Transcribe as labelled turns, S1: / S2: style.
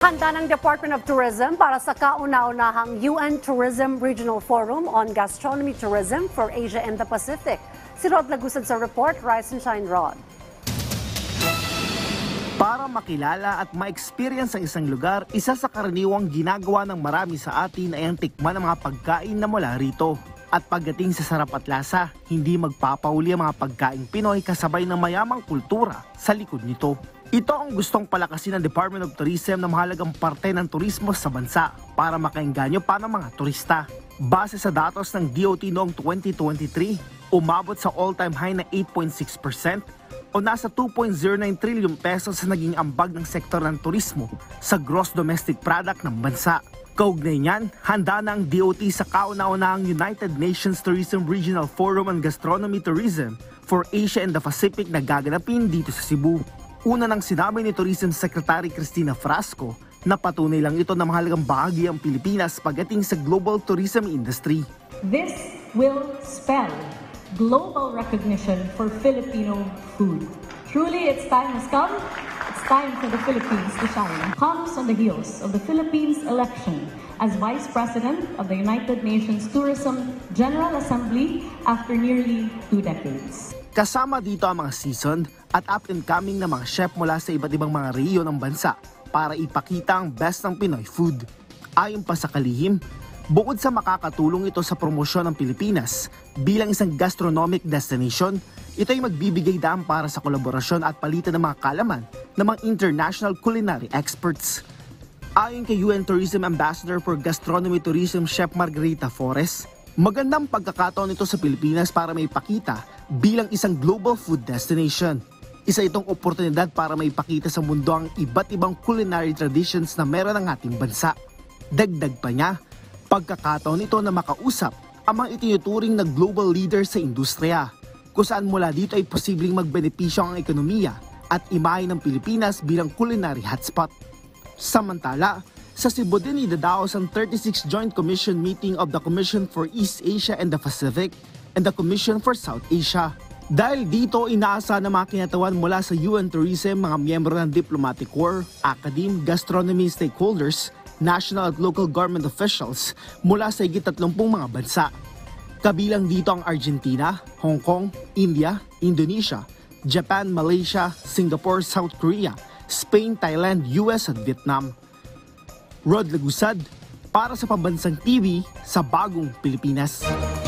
S1: Handa ng Department of Tourism para sa kauna-unahang UN Tourism Regional Forum on Gastronomy Tourism for Asia and the Pacific. Si Rod Lagusad sa report, Rise and Shine Rod.
S2: Para makilala at ma-experience ang isang lugar, isa sa karaniwang ginagawa ng marami sa atin ay ang tikman ng mga pagkain na mula rito. At pagdating sa sarap at lasa, hindi magpapauli ang mga pagkain Pinoy kasabay ng mayamang kultura sa likod nito. Ito ang gustong palakasin ng Department of Tourism na mahalagang parte ng turismo sa bansa para makaengganyo pa ng mga turista. Base sa datos ng DOT noong 2023, umabot sa all-time high na 8.6% o nasa 2.09 trillion pesos sa naging ambag ng sektor ng turismo sa gross domestic product ng bansa. Kaugnay niyan, handa na ang DOT sa kauna-unahang United Nations Tourism Regional Forum on Gastronomy Tourism for Asia and the Pacific na gaganapin dito sa Cebu. Una nang sinabi ni Tourism Secretary Cristina Frasco na patunay lang ito na mahalagang bahagi ang Pilipinas pagdating sa global tourism industry.
S3: This will spell global recognition for Filipino food. Truly, its time has come. It's time for the Philippines to shine. Comes on the heels of the Philippines election as Vice President of the United Nations Tourism General Assembly after nearly 2 decades.
S2: Kasama dito ang mga seasoned at up-and-coming na mga chef mula sa iba't ibang mga rehiyon ng bansa para ipakita ang best ng Pinoy food. Ayon pa sa kalihim, bukod sa makakatulong ito sa promosyon ng Pilipinas bilang isang gastronomic destination, ito ay magbibigay daan para sa kolaborasyon at palitan ng mga kalaman ng mga international culinary experts. Ayon kay UN Tourism Ambassador for Gastronomy Tourism Chef Margarita Forres, magandang pagkakataon ito sa Pilipinas para maipakita bilang isang global food destination. Isa itong oportunidad para maipakita sa mundo ang iba't ibang culinary traditions na meron ang ating bansa. Dagdag pa niya, pagkakataon ito na makausap ang mga itinuturing na global leaders sa industriya, kung saan mula dito ay posibleng magbenepisyo ang ekonomiya at imahe ng Pilipinas bilang culinary hotspot. Samantala, sa Cebu din idadaos ang 36th Joint Commission meeting of the Commission for East Asia and the Pacific and the Commission for South Asia. Dahil dito, inaasa na mga kinatawan mula sa UN Tourism, mga miyembro ng diplomatic corps, academe, gastronomy stakeholders, national at local government officials mula sa higit 30 mga bansa. Kabilang dito ang Argentina, Hong Kong, India, Indonesia, Japan, Malaysia, Singapore, South Korea, Spain, Thailand, US at Vietnam. Rod Lagusad para sa Pambansang TV sa Bagong Pilipinas.